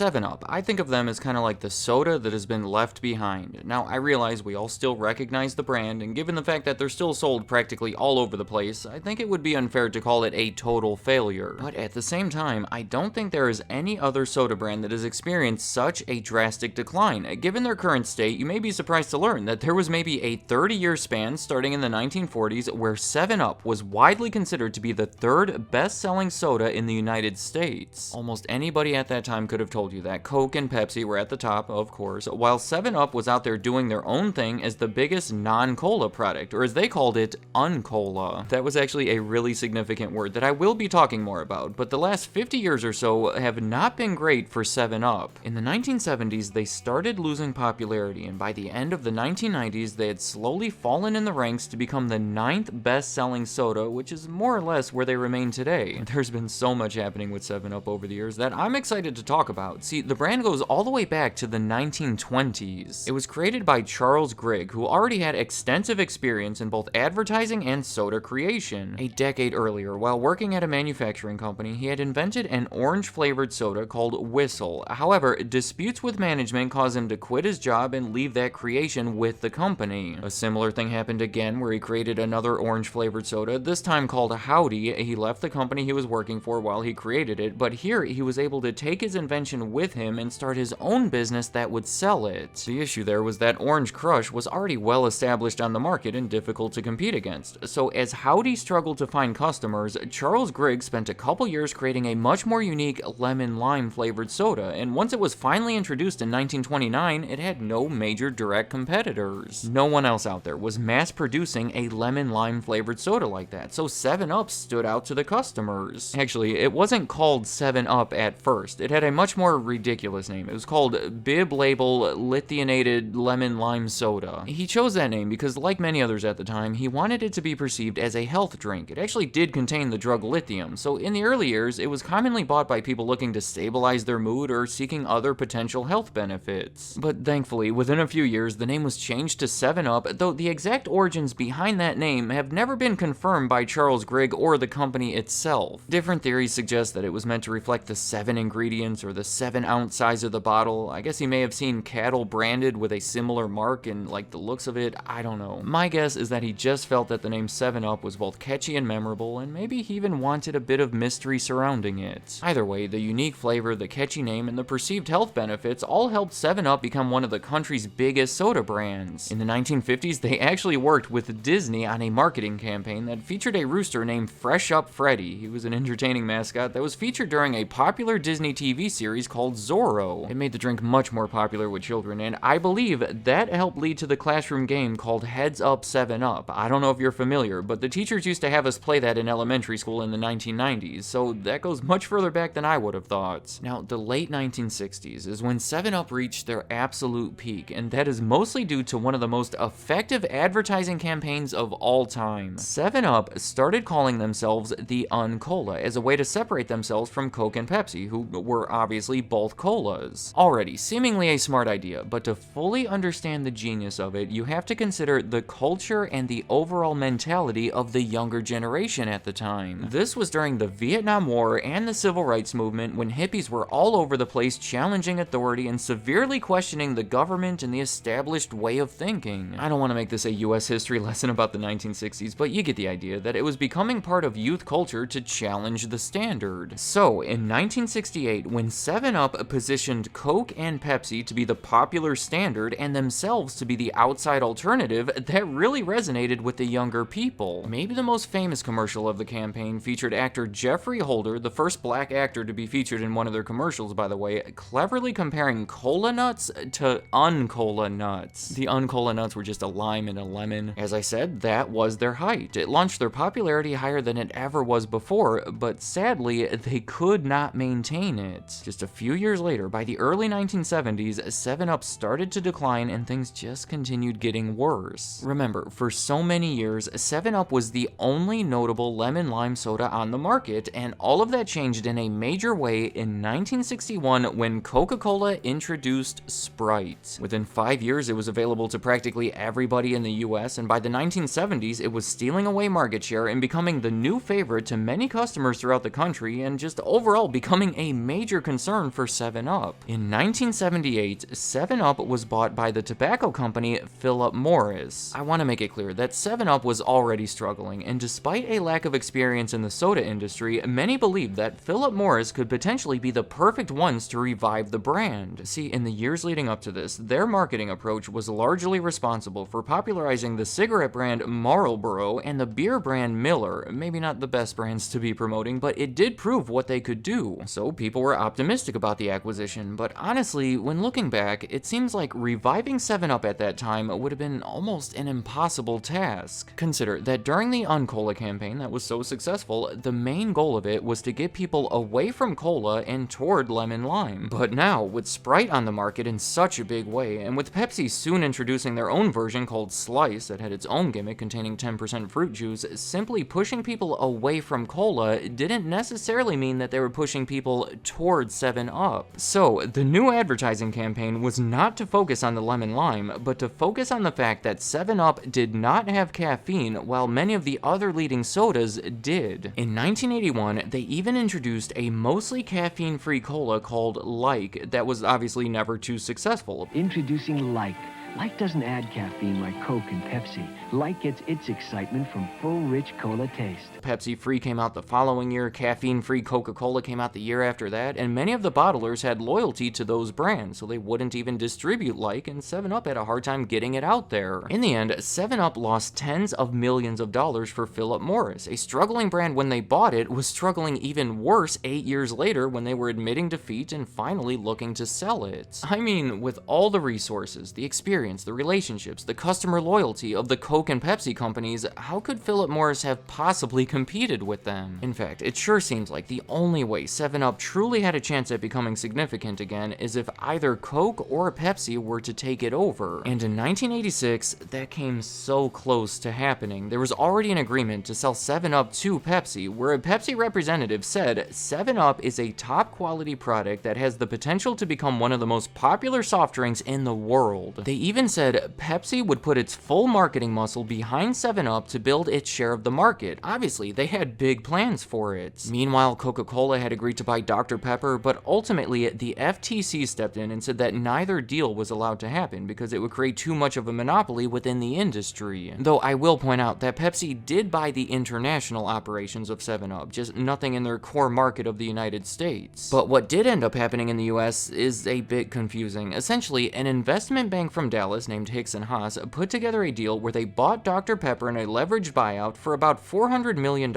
Up. I think of them as kind of like the soda that has been left behind. Now, I realize we all still recognize the brand, and given the fact that they're still sold practically all over the place, I think it would be unfair to call it a total failure. But at the same time, I don't think there is any other soda brand that has experienced such a drastic decline. Given their current state, you may be surprised to learn that there was maybe a 30-year span starting in the 1940s where 7-Up was widely considered to be the third best-selling soda in the United States. Almost anybody at that time could have told you that. Coke and Pepsi were at the top, of course, while 7-Up was out there doing their own thing as the biggest non-cola product, or as they called it, uncola. That was actually a really significant word that I will be talking more about, but the last 50 years or so have not been great for 7-Up. In the 1970s, they started losing popularity, and by the end of the 1990s, they had slowly fallen in the ranks to become the 9th best-selling soda, which is more or less where they remain today. There's been so much happening with 7-Up over the years that I'm excited to talk about. See, the brand goes all the way back to the 1920s. It was created by Charles Grigg, who already had extensive experience in both advertising and soda creation. A decade earlier, while working at a manufacturing company, he had invented an orange-flavored soda called Whistle. However, disputes with management caused him to quit his job and leave that creation with the company. A similar thing happened again where he created another orange-flavored soda, this time called Howdy. He left the company he was working for while he created it, but here he was able to take his invention with him and start his own business that would sell it. The issue there was that Orange Crush was already well established on the market and difficult to compete against. So as Howdy struggled to find customers, Charles Grigg spent a couple years creating a much more unique lemon-lime flavored soda, and once it was finally introduced in 1929, it had no major direct competitors. No one else out there was mass-producing a lemon-lime flavored soda like that, so 7-Up stood out to the customers. Actually, it wasn't called 7-Up at first. It had a much more ridiculous name. It was called Bib Label Lithianated Lemon Lime Soda. He chose that name because, like many others at the time, he wanted it to be perceived as a health drink. It actually did contain the drug lithium, so in the early years, it was commonly bought by people looking to stabilize their mood or seeking other potential health benefits. But thankfully, within a few years, the name was changed to 7-Up, though the exact origins behind that name have never been confirmed by Charles Grigg or the company itself. Different theories suggest that it was meant to reflect the 7 ingredients or the 7-ounce size of the bottle. I guess he may have seen cattle branded with a similar mark and like the looks of it, I don't know. My guess is that he just felt that the name 7-Up was both catchy and memorable, and maybe he even wanted a bit of mystery surrounding it. Either way, the unique flavor, the catchy name, and the perceived health benefits all helped 7-Up become one of the country's biggest soda brands. In the 1950s, they actually worked with Disney on a marketing campaign that featured a rooster named Fresh Up Freddy. He was an entertaining mascot that was featured during a popular Disney TV series called Zorro. It made the drink much more popular with children, and I believe that helped lead to the classroom game called Heads Up 7-Up. I don't know if you're familiar, but the teachers used to have us play that in elementary school in the 1990s, so that goes much further back than I would have thought. Now, the late 1960s is when 7-Up reached their absolute peak, and that is mostly due to one of the most effective advertising campaigns of all time. 7-Up started calling themselves the Uncola as a way to separate themselves from Coke and Pepsi, who were obviously both colas. Already, seemingly a smart idea, but to fully understand the genius of it, you have to consider the culture and the overall mentality of the younger generation at the time. This was during the Vietnam War and the Civil Rights Movement, when hippies were all over the place challenging authority and severely questioning the government and the established way of thinking. I don't want to make this a US history lesson about the 1960s, but you get the idea that it was becoming part of youth culture to challenge the standard. So, in 1968, when 7-Up positioned Coke and Pepsi to be the popular standard and themselves to be the outside alternative, that really resonated with the younger people. Maybe the most famous commercial of the campaign featured actor Jeffrey Holder, the first black actor to be featured in one of their commercials, by the way, cleverly comparing cola nuts to uncola nuts. The uncola nuts were just a lime and a lemon. As I said, that was their height. It launched their popularity higher than it ever was before, but sadly, they could not maintain it. Just a few years later, by the early 1970s, 7-Up started to decline and things just continued getting worse. Remember, for so many years, 7-Up was the only notable lemon lime soda on the market, and all of that changed in a major way in 1961 when Coca-Cola introduced Sprite. Within 5 years, it was available to practically everybody in the US, and by the 1970s, it was stealing away market share and becoming the new favorite to many customers throughout the country, and just overall becoming a major concern for 7-Up. In 1978, 7-Up was bought by the tobacco company Philip Morris. I want to make it clear that 7-Up was already struggling, and despite a lack of experience in the soda industry, many believed that Philip Morris could potentially be the perfect ones to revive the brand. See, in the years leading up to this, their marketing approach was largely responsible for popularizing the cigarette brand Marlboro and the beer brand Miller. Maybe not the best brands to be promoting, but it did prove what they could do. So people were optimistic about the acquisition, but honestly, when looking back, it seems like reviving 7-Up at that time would have been almost an impossible task. Consider that during the Uncola campaign that was so successful, the main goal of it was to get people away from cola and toward lemon lime. But now, with Sprite on the market in such a big way, and with Pepsi soon introducing their own version called Slice that had its own gimmick containing 10% fruit juice, simply pushing people away from cola didn't necessarily mean that they were pushing people towards 7-Up. So, the new advertising campaign was not to focus on the lemon lime, but to focus on the fact that 7-Up did not have caffeine while many of the other leading sodas did. In 1981, they even introduced a mostly caffeine-free cola called Like that was obviously never too successful. Introducing Like. Like doesn't add caffeine like Coke and Pepsi. Like gets its excitement from full, rich cola taste. Pepsi Free came out the following year, caffeine-free Coca-Cola came out the year after that, and many of the bottlers had loyalty to those brands, so they wouldn't even distribute Like, and 7-Up had a hard time getting it out there. In the end, 7-Up lost tens of millions of dollars for Philip Morris. A struggling brand when they bought it was struggling even worse 8 years later when they were admitting defeat and finally looking to sell it. I mean, with all the resources, the experience, the relationships, the customer loyalty of the Coke and Pepsi companies, how could Philip Morris have possibly competed with them? In fact, it sure seems like the only way 7-Up truly had a chance at becoming significant again is if either Coke or Pepsi were to take it over. And in 1986, that came so close to happening. There was already an agreement to sell 7-Up to Pepsi, where a Pepsi representative said 7-Up is a top quality product that has the potential to become one of the most popular soft drinks in the world. They even said Pepsi would put its full marketing muscle behind 7-Up to build its share of the market. Obviously, they had big plans for it. Meanwhile, Coca-Cola had agreed to buy Dr. Pepper, but ultimately, the FTC stepped in and said that neither deal was allowed to happen because it would create too much of a monopoly within the industry. Though I will point out that Pepsi did buy the international operations of 7-Up, just nothing in their core market of the United States. But what did end up happening in the US is a bit confusing. Essentially, an investment bank from Dallas named Hicks and Haas put together a deal where they bought Dr. Pepper in a leveraged buyout for about $400 million.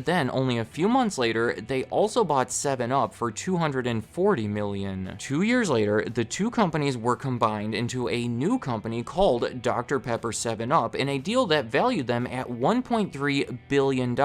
Then, only a few months later, they also bought 7-Up for $240 million. 2 years later, the two companies were combined into a new company called Dr. Pepper 7-Up in a deal that valued them at $1.3 billion.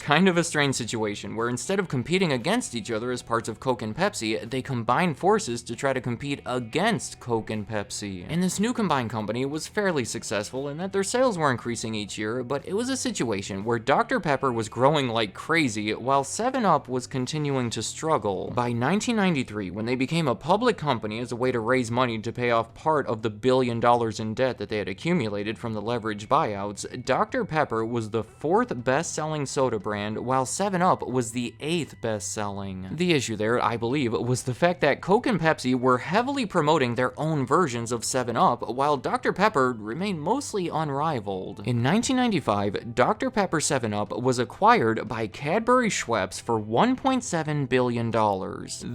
Kind of a strange situation where instead of competing against each other as parts of Coke and Pepsi, they combined forces to try to compete against Coke and Pepsi. And this new combined company was fairly successful in that their sales were increasing each year, but it was a situation where Dr. Pepper was growing like crazy while 7-Up was continuing to struggle. By 1993, when they became a public company as a way to raise money to pay off part of the $1 billion in debt that they had accumulated from the leveraged buyouts, Dr. Pepper was the 4th best-selling soda brand, while 7-Up was the 8th best-selling. The issue there, I believe, was the fact that Coke and Pepsi were heavily promoting their own versions of 7-Up, while Dr. Pepper remained mostly unrivaled. In 1995, Dr. Pepper 7-Up was acquired by Cadbury Schweppes for $1.7 billion.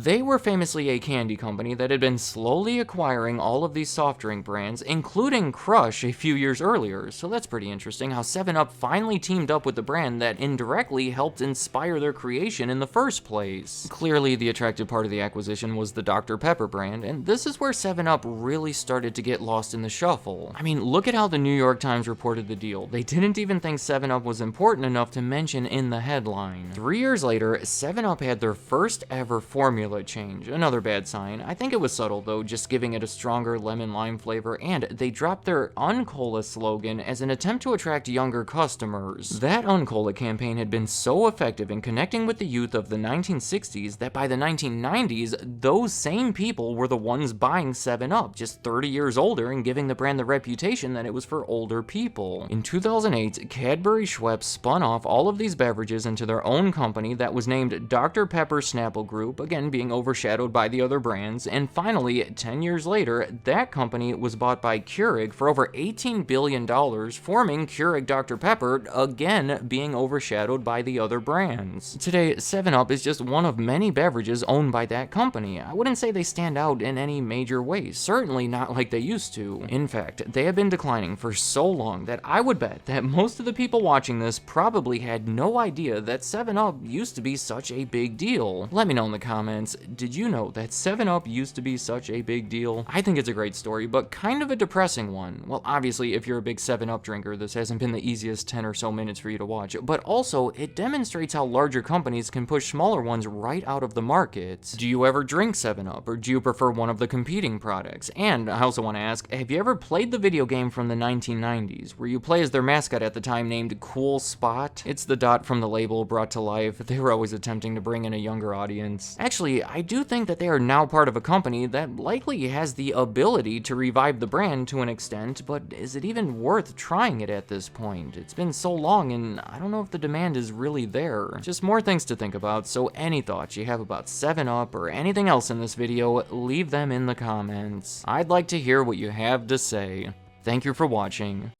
They were famously a candy company that had been slowly acquiring all of these soft drink brands, including Crush a few years earlier, so that's pretty interesting how 7-Up finally teamed up with the brand that indirectly helped inspire their creation in the first place. Clearly, the attractive part of the acquisition was the Dr. Pepper brand, and this is where 7-Up really started to get lost in the shuffle. I mean, look at how the New York Times reported the deal. They didn't even think 7-Up was important enough to mention in the headline. 3 years later, 7-Up had their first ever formula change. Another bad sign. I think it was subtle though, just giving it a stronger lemon-lime flavor, and they dropped their Uncola slogan as an attempt to attract younger customers. That Uncola campaign had been so effective in connecting with the youth of the 1960s that by the 1990s, those same people were the ones buying 7-Up, just 30 years older and giving the brand the reputation that it was for older people. In 2008, Cadbury Schweppes spun off all of these beverages into their own company that was named Dr. Pepper Snapple Group, again being overshadowed by the other brands, and finally, 10 years later, that company was bought by Keurig for over $18 billion, forming Keurig Dr. Pepper, again being overshadowed by the other brands. Today, 7-Up is just one of many beverages owned by that company. I wouldn't say they stand out in any major way, certainly not like they used to. In fact, they have been declining for so long that I would bet that most of the people watching this probably had no idea that 7-Up used to be such a big deal. Let me know in the comments, did you know that 7-Up used to be such a big deal? I think it's a great story, but kind of a depressing one. Well, obviously, if you're a big 7-Up drinker, this hasn't been the easiest 10 or so minutes for you to watch, but also, it demonstrates how larger companies can push smaller ones right out of the market. Do you ever drink 7-Up, or do you prefer one of the competing products? And I also want to ask, have you ever played the video game from the 1990s, where you play as their mascot at the time named Cool Spot? It's the dot from the label brought to life. They were always attempting to bring in a younger audience. Actually, I do think that they are now part of a company that likely has the ability to revive the brand to an extent, but is it even worth trying it at this point? It's been so long, and I don't know if the demand is really there. Just more things to think about, so any thoughts you have about 7-Up or anything else in this video, leave them in the comments. I'd like to hear what you have to say. Thank you for watching.